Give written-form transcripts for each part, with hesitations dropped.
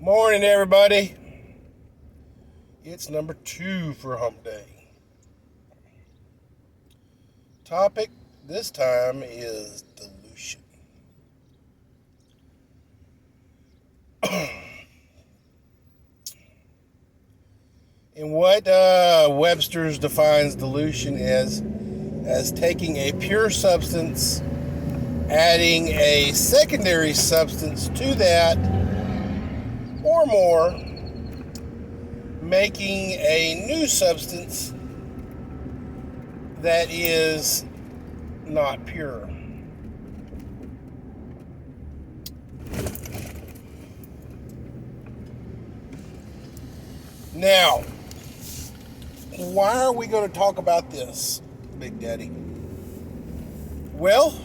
Morning, everybody. It's number 2 for hump day. Topic this time is dilution. And what Webster's defines dilution as taking a pure substance, adding a secondary substance to that, or more, making a new substance that is not pure. Now, why are we going to talk about this, Big Daddy? Well,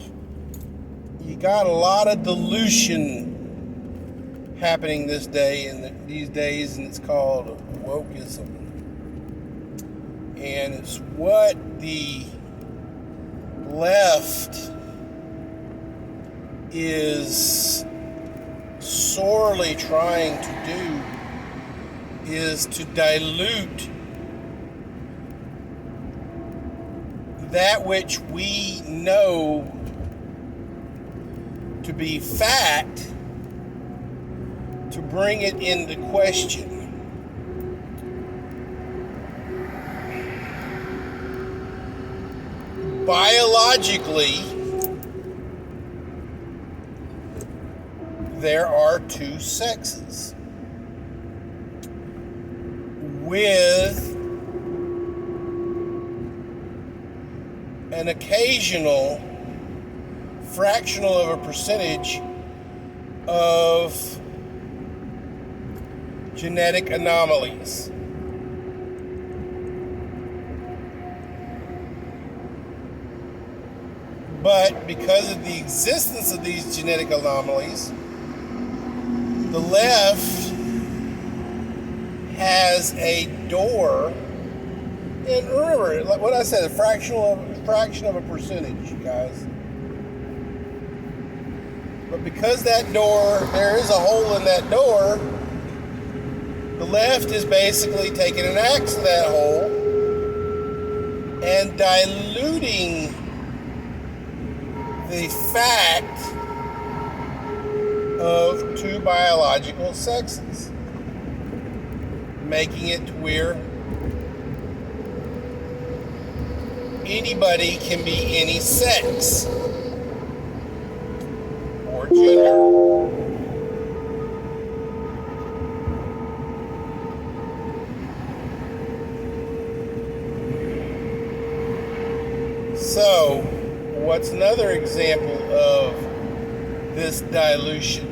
you got a lot of dilution happening these days, and it's called wokeism. And it's what the left is sorely trying to do, is to dilute that which we know to be fact, to bring it into question. Biologically, there are two sexes, with an occasional fractional of a percentage of genetic anomalies. But because of the existence of these genetic anomalies, the left has a door. And remember, like what I said, a fraction of a percentage, guys. But because that door, there is a hole in that door, the left is basically taking an axe to that hole and diluting the fact of two biological sexes, making it to where anybody can be any sex or gender. So, what's another example of this dilution?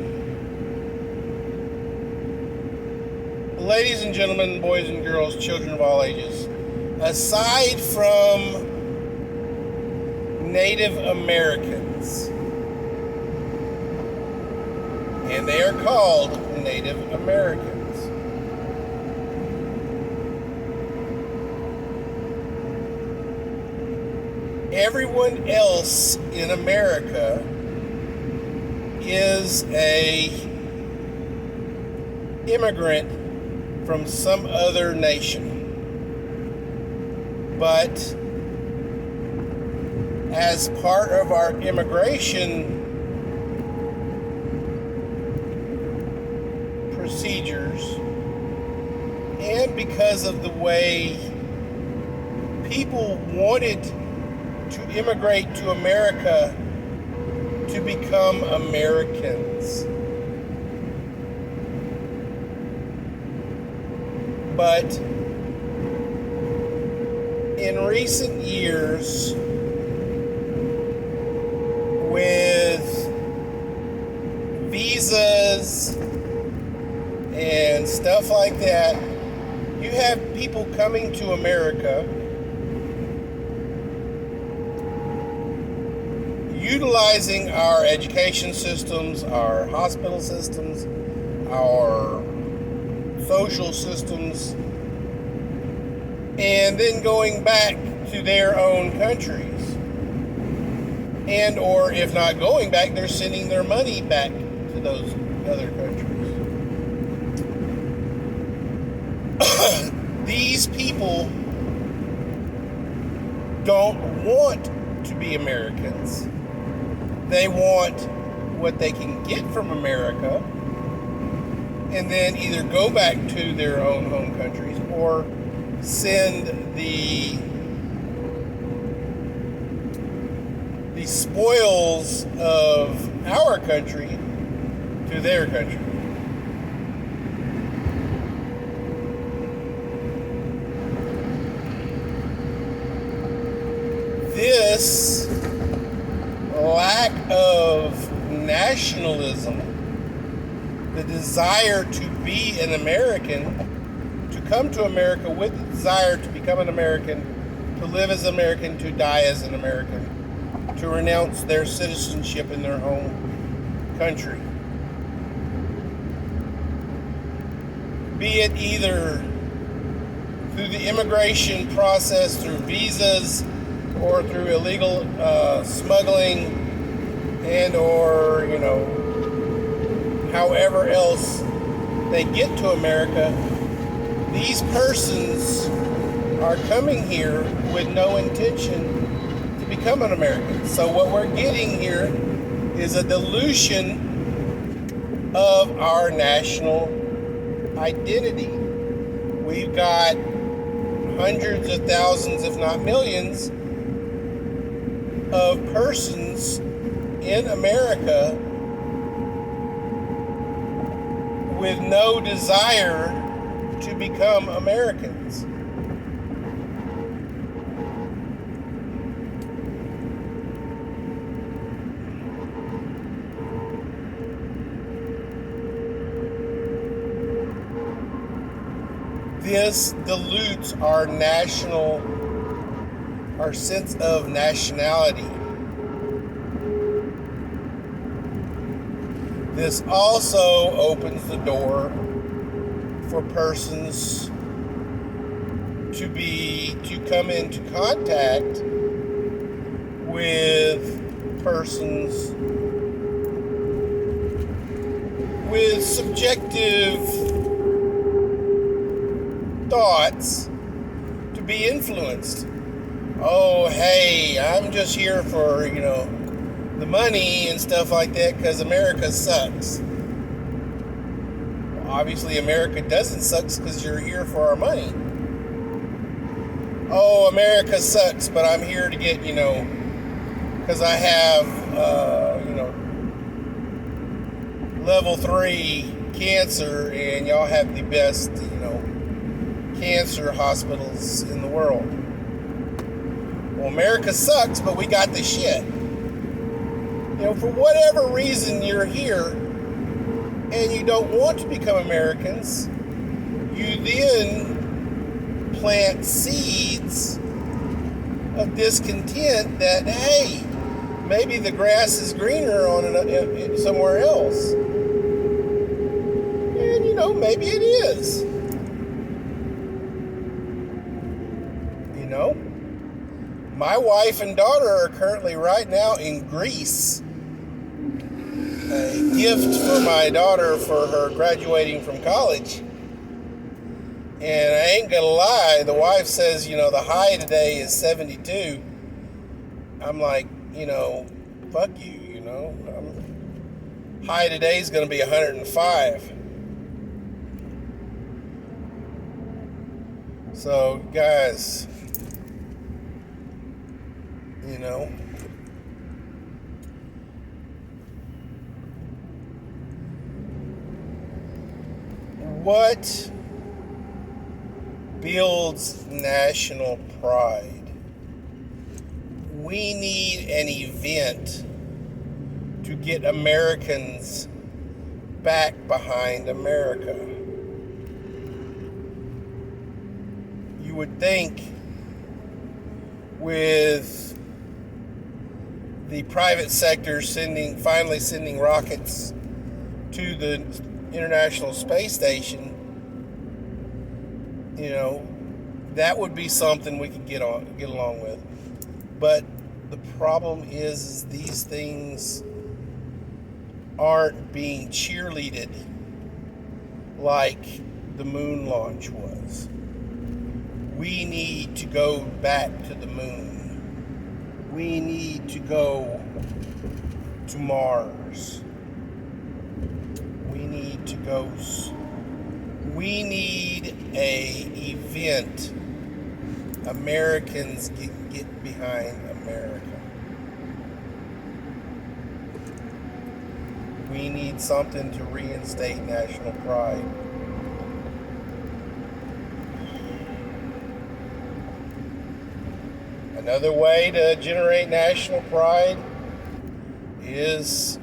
Ladies and gentlemen, boys and girls, children of all ages, aside from Native Americans, and they are called Native Americans, everyone else in America is a immigrant from some other nation. But as part of our immigration procedures, and because of the way people wanted to immigrate to America to become Americans. But in recent years, with visas and stuff like that, you have people coming to America utilizing our education systems, our hospital systems, our social systems, and then going back to their own countries. And or if not going back, they're sending their money back to those other countries. These people don't want to be Americans. They want what they can get from America and then either go back to their own home countries or send the spoils of our country to their country. This lack of nationalism, the desire to be an American, to come to America with the desire to become an American, to live as an American, to die as an American, to renounce their citizenship in their home country. Be it either through the immigration process, through visas, or through illegal smuggling, and or, however else they get to America, these persons are coming here with no intention to become an American. So what we're getting here is a dilution of our national identity. We've got hundreds of thousands, if not millions, of persons in America with no desire to become Americans. This dilutes our sense of nationality. This also opens the door for persons to come into contact with persons with subjective thoughts to be influenced. Oh, hey, I'm just here for, the money and stuff like that because America sucks. Well, obviously, America doesn't suck because you're here for our money. Oh, America sucks, but I'm here to get, because I have, level 3 cancer and y'all have the best, cancer hospitals in the world. Well, America sucks, but we got the shit. For whatever reason you're here and you don't want to become Americans, you then plant seeds of discontent that, hey, maybe the grass is greener on somewhere else. And, maybe it is. My wife and daughter are currently right now in Greece. A gift for my daughter for her graduating from college. And I ain't gonna lie, the wife says, the high today is 72. I'm like, fuck you, high today is gonna be 105. So, guys, what builds national pride? We need an event to get Americans back behind America. You would think with the private sector finally sending rockets to the International Space Station, that would be something we could get along with. But the problem is these things aren't being cheerleaded like the moon launch was. We need to go back to the moon. We need to go to Mars. We need to go. We need a event. Americans get behind America. We need something to reinstate national pride. Another way to generate national pride is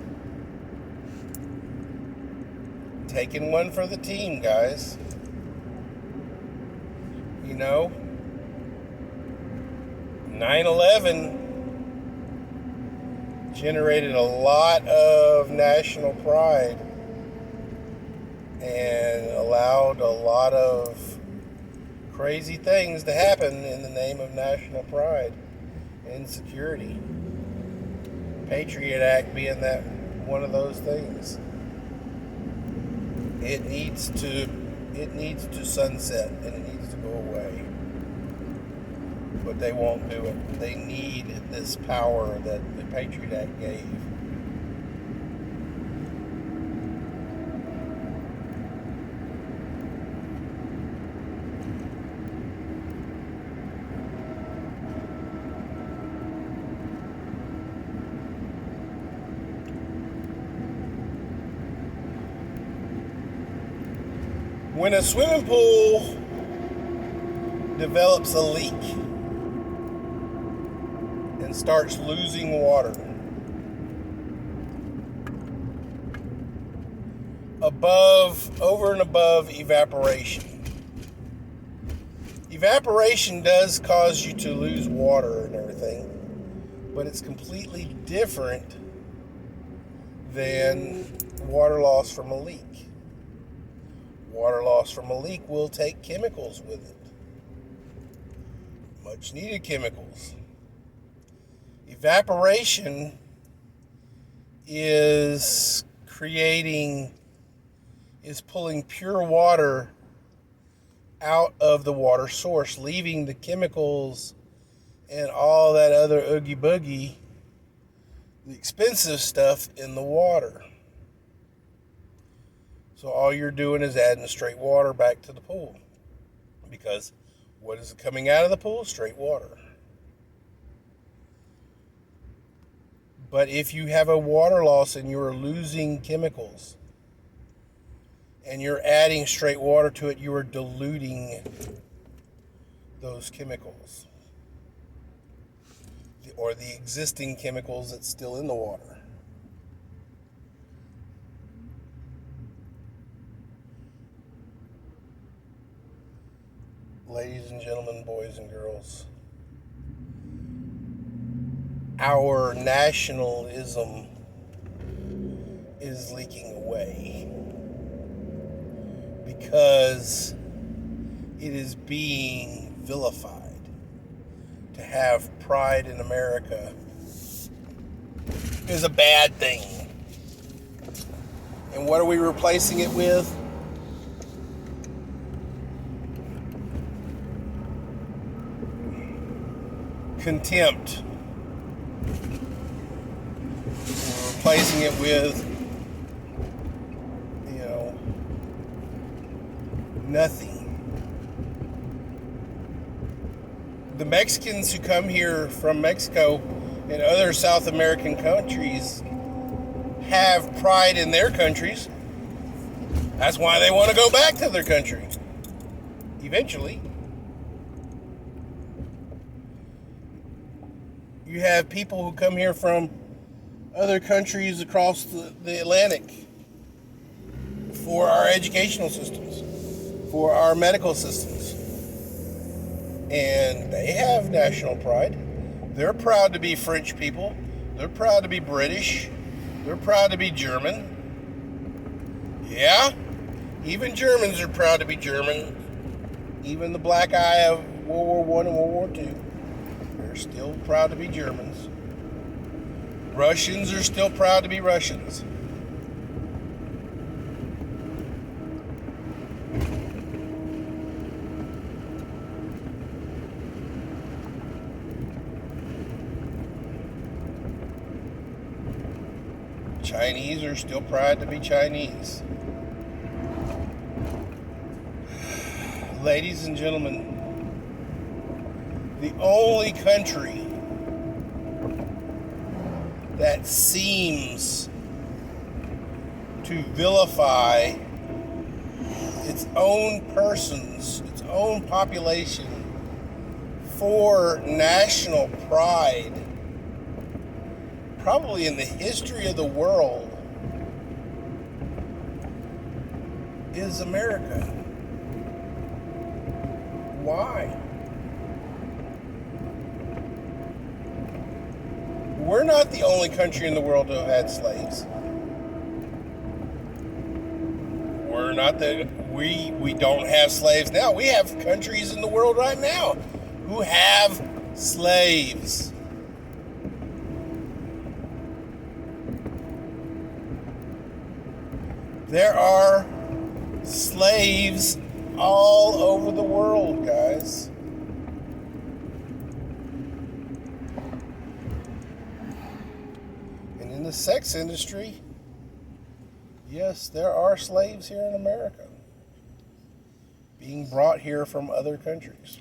taking one for the team, guys. You know, 9/11 generated a lot of national pride and allowed a lot of crazy things to happen in the name of national pride and security. Patriot Act being that one of those things. It needs to sunset and it needs to go away. But they won't do it. They need this power that the Patriot Act gave. When a swimming pool develops a leak and starts losing water over and above evaporation. Evaporation does cause you to lose water and everything, but it's completely different than water loss from a leak. Water loss from a leak will take chemicals with it. Much needed chemicals. Evaporation is pulling pure water out of the water source, leaving the chemicals and all that other oogie boogie, the expensive stuff in the water. So all you're doing is adding straight water back to the pool. Because what is coming out of the pool? Straight water. But if you have a water loss and you're losing chemicals and you're adding straight water to it, you are diluting those chemicals or the existing chemicals that's still in the water. Ladies and gentlemen, boys and girls, our nationalism is leaking away because it is being vilified. To have pride in America is a bad thing. And what are we replacing it with? Contempt. We're replacing it with, nothing. The Mexicans who come here from Mexico and other South American countries have pride in their countries. That's why they want to go back to their country. Eventually. You have people who come here from other countries across the Atlantic for our educational systems, for our medical systems. And they have national pride. They're proud to be French people. They're proud to be British. They're proud to be German. Yeah, even Germans are proud to be German. Even the black eye of World War I and World War II. They're still proud to be Germans. Russians are still proud to be Russians. Chinese are still proud to be Chinese. Ladies and gentlemen, the only country that seems to vilify its own persons, its own population for national pride, probably in the history of the world, is America. Why? We're not the only country in the world to have had slaves. We're not we don't have slaves now. We have countries in the world right now who have slaves. There are slaves all over the world, guys. And in the sex industry, yes, there are slaves here in America being brought here from other countries.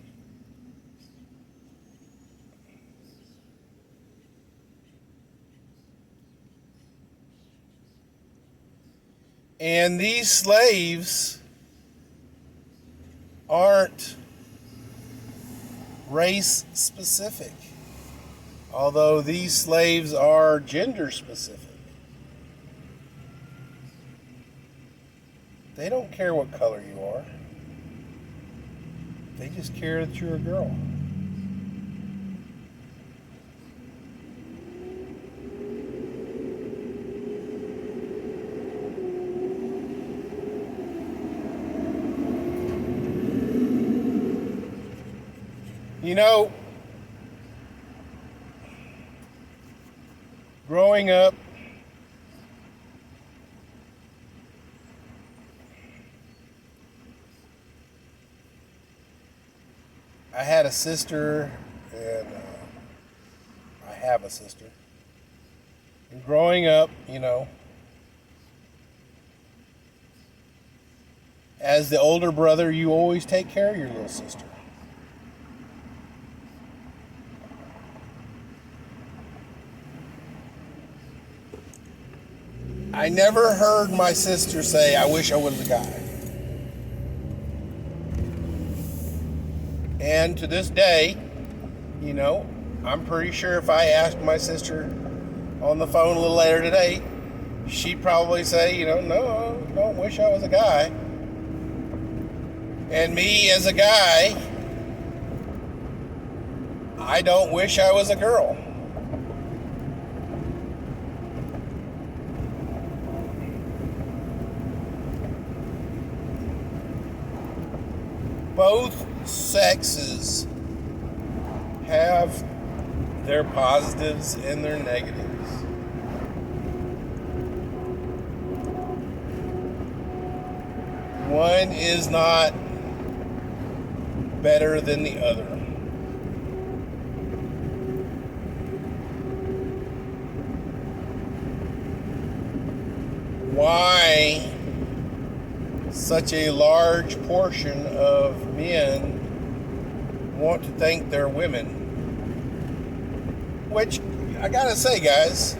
And these slaves aren't race specific, although these slaves are gender specific. They don't care what color you are. They just care that you're a girl. You know, growing up, I had a sister, and I have a sister. And growing up, you know, as the older brother, you always take care of your little sister. I never heard my sister say, I wish I was a guy. And to this day, you know, I'm pretty sure if I asked my sister on the phone a little later today, she'd probably say, you know, no, I don't wish I was a guy. And me as a guy, I don't wish I was a girl. Both sexes have their positives and their negatives. One is not better than the other. Why such a large portion of men want to think they're women? Which, I gotta say, guys,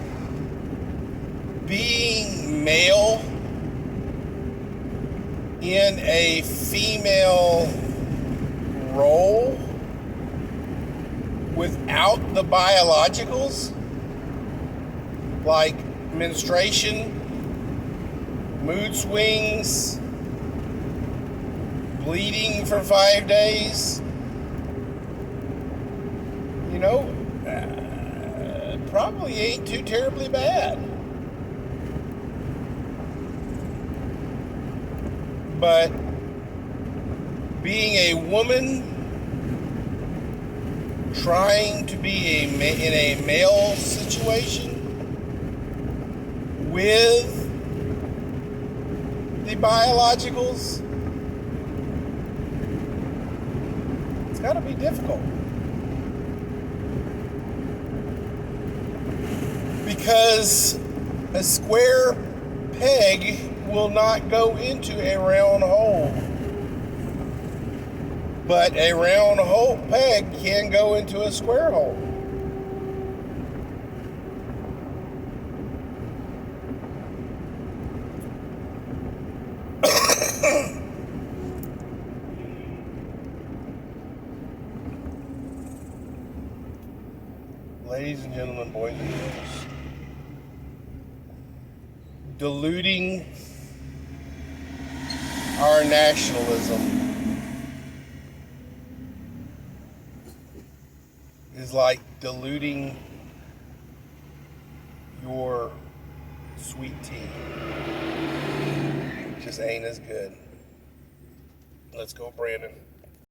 being male in a female role without the biologicals, like menstruation, mood swings, bleeding for 5 days, you know, probably ain't too terribly bad. But being a woman trying to be in a male situation with the biologicals, it's got to be difficult. Because A square peg will not go into a round hole. But a round hole peg can go into a square hole. Ladies and gentlemen, boys and girls, diluting our nationalism is like diluting your sweet tea. It just ain't as good. Let's go, Brandon.